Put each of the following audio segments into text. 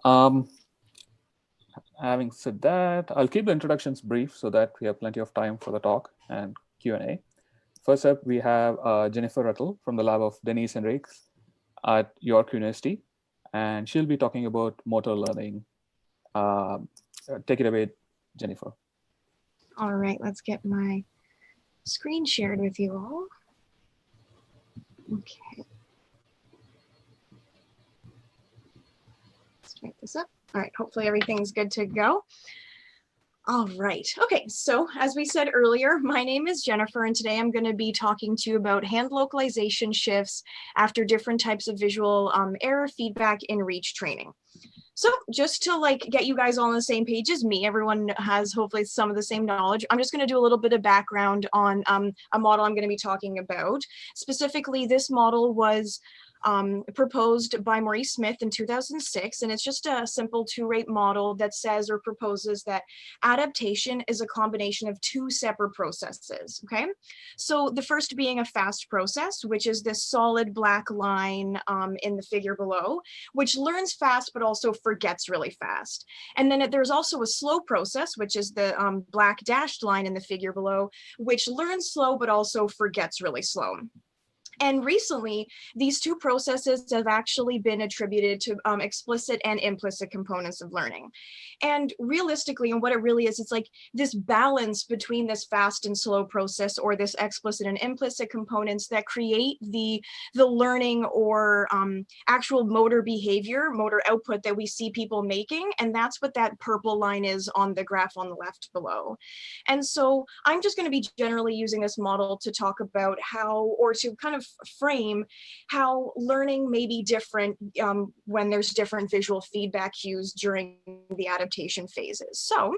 Um, Having said that, I'll keep the introductions brief so that we have plenty of time for the talk and Q&A. First up, we have Jennifer Ruttle from the lab of Denise Henriques at York University, and she'll be talking about motor learning. Take it away, Jennifer. All right, let's get my screen shared with you all. Okay. Start this up. All right, hopefully everything's good to go. All right. Okay, so as we said earlier, my name is Jennifer, and today I'm going to be talking to you about hand localization shifts after different types of visual error feedback in reach training. So just to get you guys all on the same page as me, everyone has hopefully some of the same knowledge. I'm just going to do a little bit of background on a model I'm going to be talking about. Specifically, this model was proposed by Maurice Smith in 2006, and it's just a simple two-rate model that says or proposes that adaptation is a combination of two separate processes, okay? So the first being a fast process, which is this solid black line in the figure below, which learns fast but also forgets really fast. And then there's also a slow process, which is the black dashed line in the figure below, which learns slow but also forgets really slow. And recently, these two processes have actually been attributed to explicit and implicit components of learning. And realistically, and what it really is, it's like this balance between this fast and slow process, or this explicit and implicit components that create the learning or actual motor behavior, motor output that we see people making. And that's what that purple line is on the graph on the left below. And so I'm just going to be generally using this model to talk about how, or to kind of frame how learning may be different when there's different visual feedback cues during the adaptation phases. So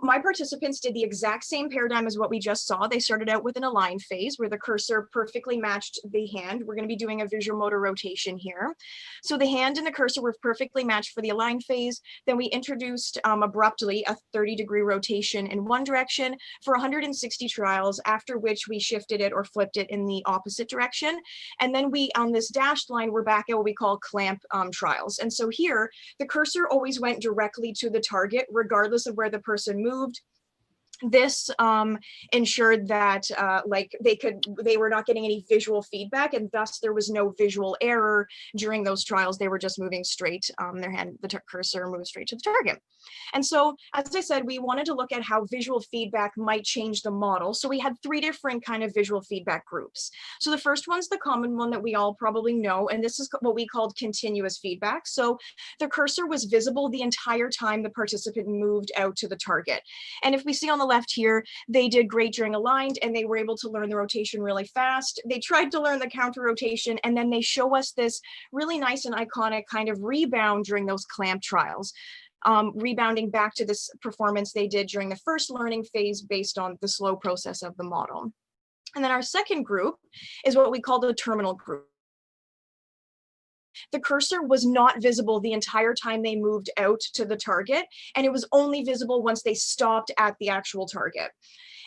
my participants did the exact same paradigm as what we just saw. They started out with an align phase where the cursor perfectly matched the hand. We're going to be doing a visuomotor rotation here. So the hand and the cursor were perfectly matched for the align phase. Then we introduced abruptly a 30-degree rotation in one direction for 160 trials, after which we shifted it or flipped it in the opposite direction. And then we, on this dashed line, we're back at what we call clamp trials. And so here, the cursor always went directly to the target, regardless of where the person moved. This ensured that they were not getting any visual feedback, and thus there was no visual error during those trials. They were just moving straight, the cursor moved straight to the target. And so, as I said, we wanted to look at how visual feedback might change the model. So we had three different kind of visual feedback groups. So the first one's the common one that we all probably know, and this is what we called continuous feedback. So the cursor was visible the entire time the participant moved out to the target. And if we see on the left here, they did great during aligned, and they were able to learn the rotation really fast. They tried to learn the counter rotation, and then they show us this really nice and iconic kind of rebound during those clamp trials. Rebounding back to this performance they did during the first learning phase based on the slow process of the model. And then our second group is what we call the terminal group. The cursor was not visible the entire time they moved out to the target, and it was only visible once they stopped at the actual target.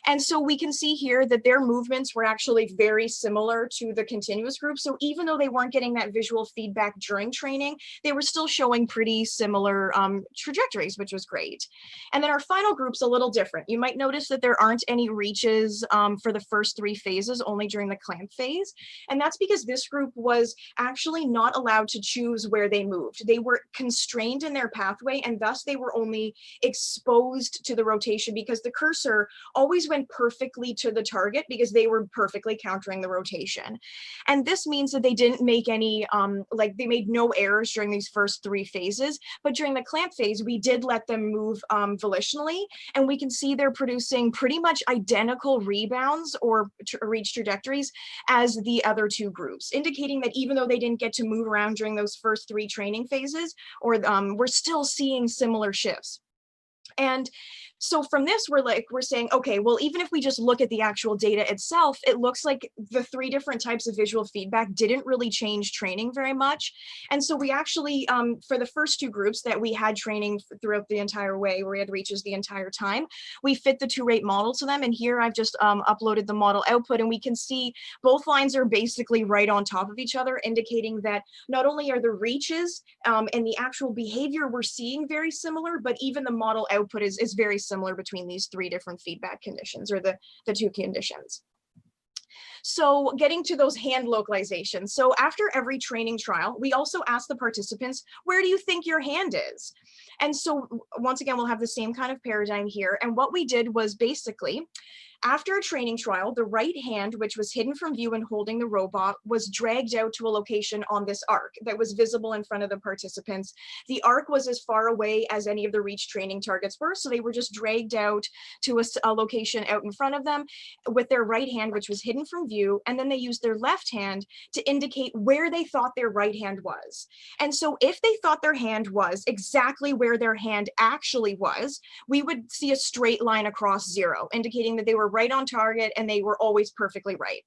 And so we can see here that their movements were actually very similar to the continuous group. So even though they weren't getting that visual feedback during training, they were still showing pretty similar trajectories, which was great. And then our final group's a little different. You might notice that there aren't any reaches for the first three phases, only during the clamp phase. And that's because this group was actually not allowed to choose where they moved. They were constrained in their pathway, and thus they were only exposed to the rotation because the cursor always went perfectly to the target because they were perfectly countering the rotation. And this means that they didn't make any, they made no errors during these first three phases, but during the clamp phase, we did let them move volitionally, and we can see they're producing pretty much identical rebounds or reach trajectories as the other two groups, indicating that even though they didn't get to move around during those first three training phases, or we're still seeing similar shifts. And So from this, we're saying, okay, well, even if we just look at the actual data itself, it looks like the 3 different types of visual feedback didn't really change training very much. And so we actually, for the first 2 groups that we had training throughout the entire way, where we had reaches the entire time, we fit the 2 rate model to them. And here I've just uploaded the model output, and we can see both lines are basically right on top of each other, indicating that not only are the reaches and the actual behavior we're seeing very similar, but even the model output is very similar between these 3 different feedback conditions, or the 2 conditions. So getting to those hand localizations. So after every training trial, we also ask the participants, where do you think your hand is? And so once again, we'll have the same kind of paradigm here. And what we did was basically, after a training trial, the right hand, which was hidden from view and holding the robot, was dragged out to a location on this arc that was visible in front of the participants. The arc was as far away as any of the reach training targets were, so they were just dragged out to a location out in front of them with their right hand, which was hidden from view, and then they used their left hand to indicate where they thought their right hand was. And so if they thought their hand was exactly where their hand actually was, we would see a straight line across 0, indicating that they were right on target and they were always perfectly right.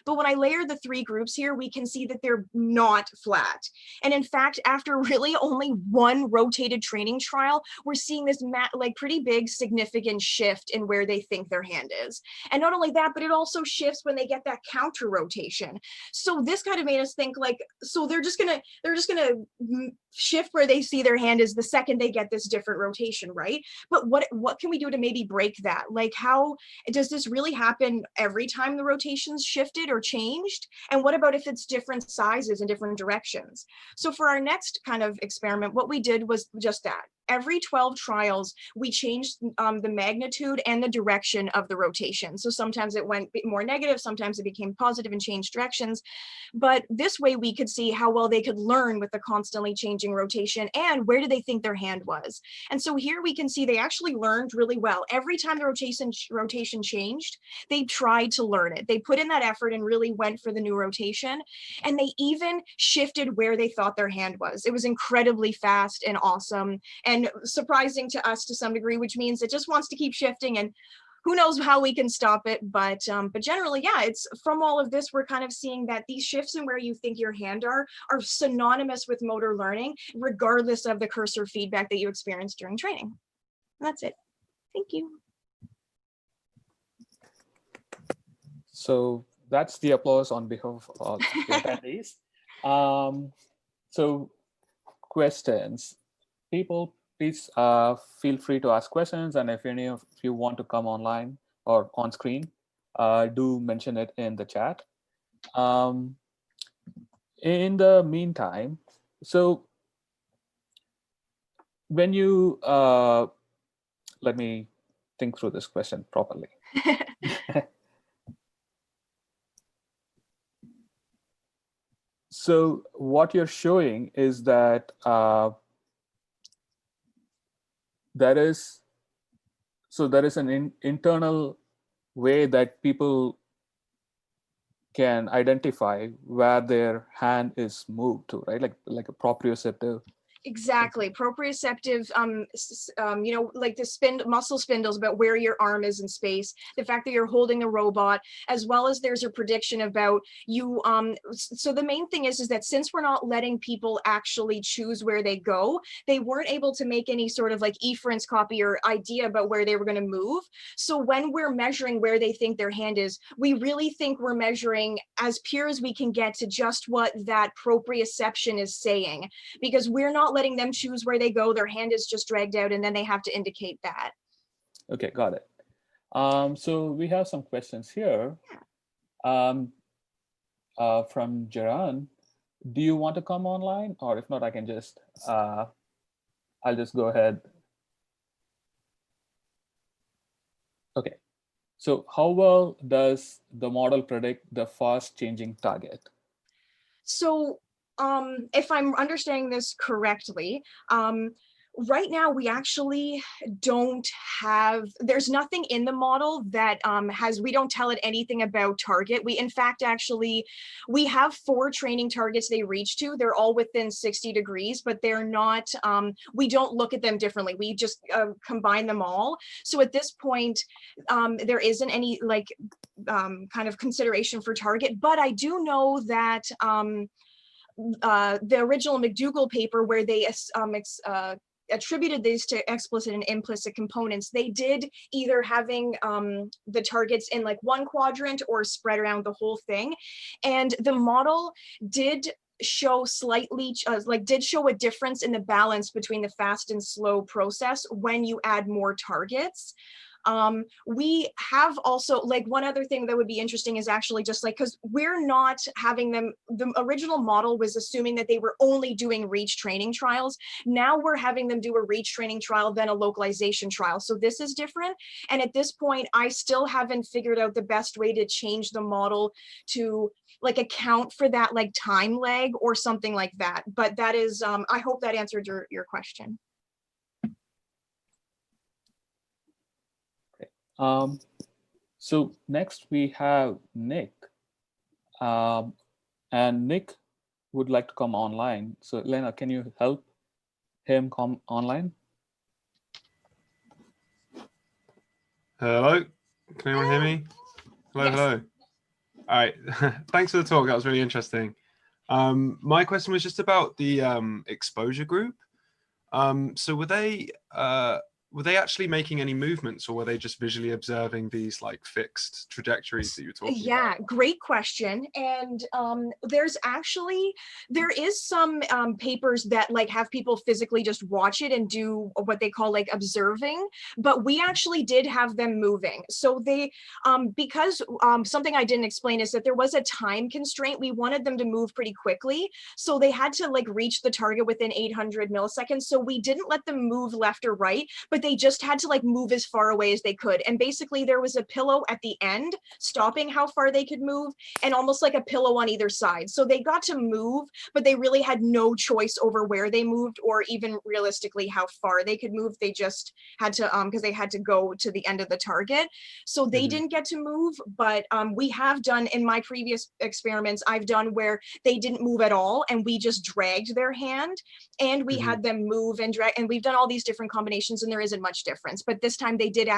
But when I layer the 3 groups here, we can see that they're not flat. And in fact, after really only 1 rotated training trial, we're seeing this like pretty big significant shift in where they think their hand is. And not only that, but it also shifts when they get that counter rotation. So this kind of made us think like, so they're just gonna shift where they see their hand is the second they get this different rotation, right? But what can we do to maybe break that? Like, how does this really happen every time the rotations shifted or changed? And what about if it's different sizes and different directions? So for our next kind of experiment, what we did was just that. Every 12 trials, we changed the magnitude and the direction of the rotation. So sometimes it went more negative, sometimes it became positive and changed directions. But this way we could see how well they could learn with the constantly changing rotation and where do they think their hand was. And so here we can see they actually learned really well. Every time the rotation changed, they tried to learn it. They put in that effort and really went for the new rotation. And they even shifted where they thought their hand was. It was incredibly fast and awesome and surprising to us to some degree, which means it just wants to keep shifting, and who knows how we can stop it. But generally, yeah, it's from all of this, we're kind of seeing that these shifts in where you think your hand are synonymous with motor learning, regardless of the cursor feedback that you experience during training. And that's it. Thank you. So that's the applause on behalf of the attendees. So questions. People, please feel free to ask questions. And if any of you want to come online or on screen, do mention it in the chat. In the meantime, so when you, let me think through this question properly. So what you're showing is that there is an internal way that people can identify where their hand is moved to, right? Like a proprioceptive. Exactly. Proprioceptive, you know, like the muscle spindles about where your arm is in space, the fact that you're holding the robot, as well as there's a prediction about you. So the main thing is that since we're not letting people actually choose where they go, they weren't able to make any sort of like efference copy or idea about where they were going to move. So when we're measuring where they think their hand is, we really think we're measuring as pure as we can get to just what that proprioception is saying, because we're not letting them choose where they go. Their hand is just dragged out and then they have to indicate that. Okay, got it. So we have some questions here from Jaran. Do you want to come online? Or if not, I can just, I'll just go ahead. Okay, so how well does the model predict the fast changing target? So if I'm understanding this correctly, Right now, we actually don't have, there's nothing in the model that we don't tell it anything about target. We, in fact, actually, we have 4 training targets they reach to. They're all within 60 degrees, but they're not, we don't look at them differently. We just combine them all. So at this point, there isn't any like kind of consideration for target, but I do know that the original McDougle paper where they attributed these to explicit and implicit components, they did either having the targets in like one quadrant or spread around the whole thing. And the model did show slightly, did show a difference in the balance between the fast and slow process when you add more targets. We have also, like, one other thing that would be interesting is actually just like, because we're not having them, the original model was assuming that they were only doing reach training trials. Now we're having them do a reach training trial, then a localization trial. So this is different. And at this point, I still haven't figured out the best way to change the model to like account for that like time lag or something like that. But that is, I hope that answered your question. So next we have Nick, and Nick would like to come online. So Ilenna, can you help him come online? Hello, can anyone hear me? Hello, Yes. hello. All right, thanks for the talk. That was really interesting. My question was just about the exposure group. So were they actually making any movements, or were they just visually observing these like fixed trajectories that you were talking Yeah, about? great question. And there is some papers that like have people physically just watch it and do what they call like observing, but we actually did have them moving. So they, because something I didn't explain is that there was a time constraint. We wanted them to move pretty quickly. So they had to like reach the target within 800 milliseconds. So we didn't let them move left or right, but they just had to like move as far away as they could. And basically there was a pillow at the end stopping how far they could move, and almost like a pillow on either side. So they got to move, but they really had no choice over where they moved or even realistically how far they could move. They just had to, because they had to go to the end of the target. So they didn't get to move, but we have done in my previous experiments, I've done where they didn't move at all and we just dragged their hand and we had them move and drag, and we've done all these different combinations and there isn't much difference. But this time they did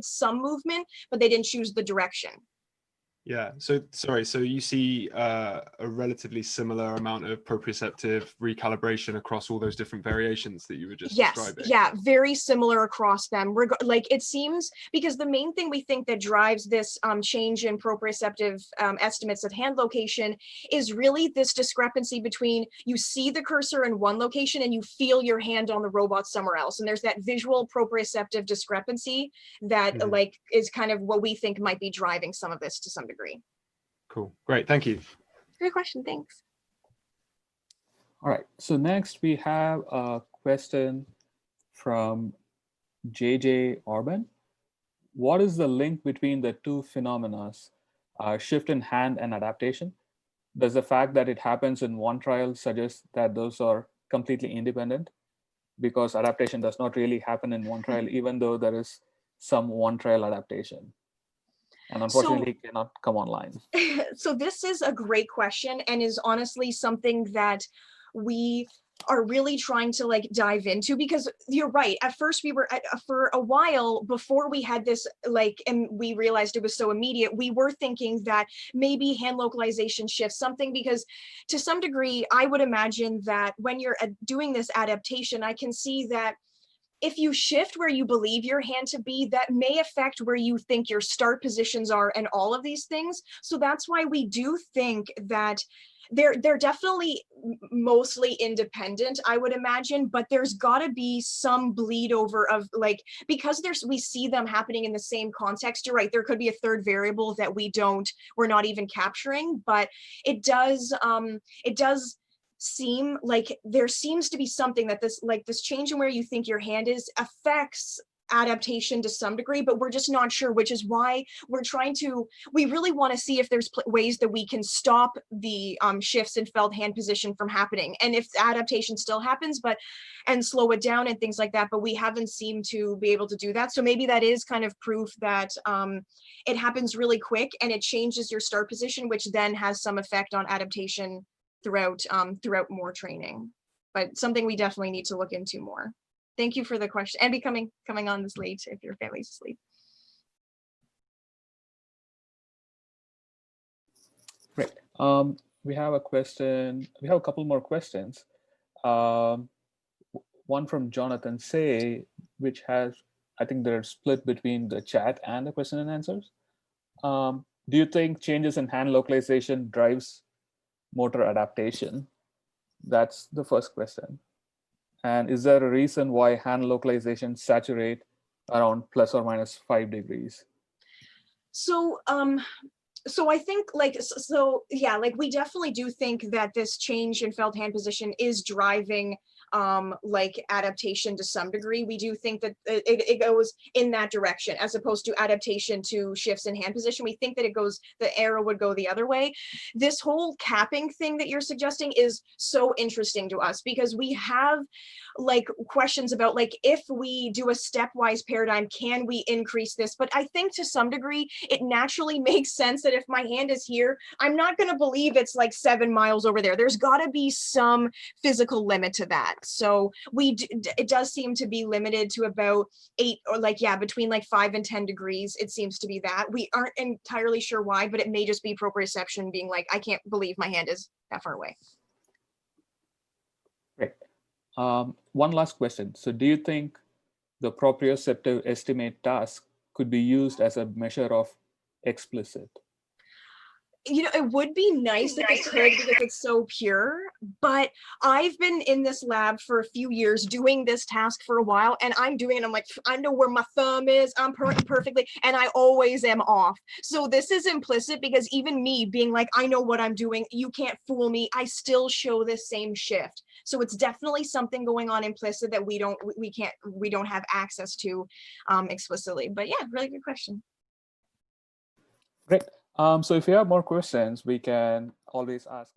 some movement, but they didn't choose the direction. Yeah, so sorry, so you see a relatively similar amount of proprioceptive recalibration across all those different variations that you were just describing? Yeah, very similar across them. Like it seems, because the main thing we think that drives this change in proprioceptive estimates of hand location is really this discrepancy between you see the cursor in one location and you feel your hand on the robot somewhere else. And there's that visual proprioceptive discrepancy that like is kind of what we think might be driving some of this to some degree. Cool, great, thank you. Great question, thanks. All right, so next we have a question from JJ Orban. What is the link between the two phenomena, shift in hand and adaptation? Does the fact that it happens in one trial suggest that those are completely independent? Because adaptation does not really happen in one trial, even though there is some one trial adaptation. And unfortunately, it cannot come online. So this is a great question and is honestly something that we are really trying to like dive into, because you're right. At first we were for a while before we had this like, and we realized it was so immediate, we were thinking that maybe hand localization shifts something, because to some degree, I would imagine that when you're doing this adaptation, I can see that if you shift where you believe your hand to be, that may affect where you think your start positions are and all of these things. So that's why we do think that they're definitely mostly independent, I would imagine, but there's got to be some bleed over of like, because we see them happening in the same context. You're right, there could be a third variable that we're not even capturing, but it does seem like there seems to be something that this change in where you think your hand is affects adaptation to some degree, but we're just not sure, which is why we really want to see if there's ways that we can stop the shifts in felt hand position from happening. And if adaptation still happens, and slow it down and things like that, but we haven't seemed to be able to do that. So maybe that is kind of proof that it happens really quick and it changes your start position, which then has some effect on adaptation throughout more training. But something we definitely need to look into more. Thank you for the question, and coming on this late if your family's asleep. Great. We have a question. We have a couple more questions. One from Jonathan Say, which has, I think they're split between the chat and the question and answers. Do you think changes in hand localization drives motor adaptation? That's the first question. And is there a reason why hand localization saturate around ±5 degrees? So I think yeah, we definitely do think that this change in felt hand position is driving adaptation to some degree. We do think that it goes in that direction as opposed to adaptation to shifts in hand position. We think that the arrow would go the other way. This whole capping thing that you're suggesting is so interesting to us because we have questions about if we do a stepwise paradigm, can we increase this? But I think to some degree, it naturally makes sense that if my hand is here, I'm not going to believe it's 7 miles over there. There's got to be some physical limit to that. So it does seem to be limited to about 8 or between 5 and 10 degrees. It seems to be that. We aren't entirely sure why, but it may just be proprioception being I can't believe my hand is that far away. Great. One last question. So do you think the proprioceptive estimate task could be used as a measure of explicit? It would be nice if it could because it's so pure, but I've been in this lab for a few years doing this task for a while, and I'm doing it. I'm I know where my thumb is. I'm perfectly, and I always am off. So this is implicit because even me being I know what I'm doing, you can't fool me. I still show this same shift. So it's definitely something going on implicit that we don't have access to explicitly. But yeah, really good question. Great. So if you have more questions, we can always ask.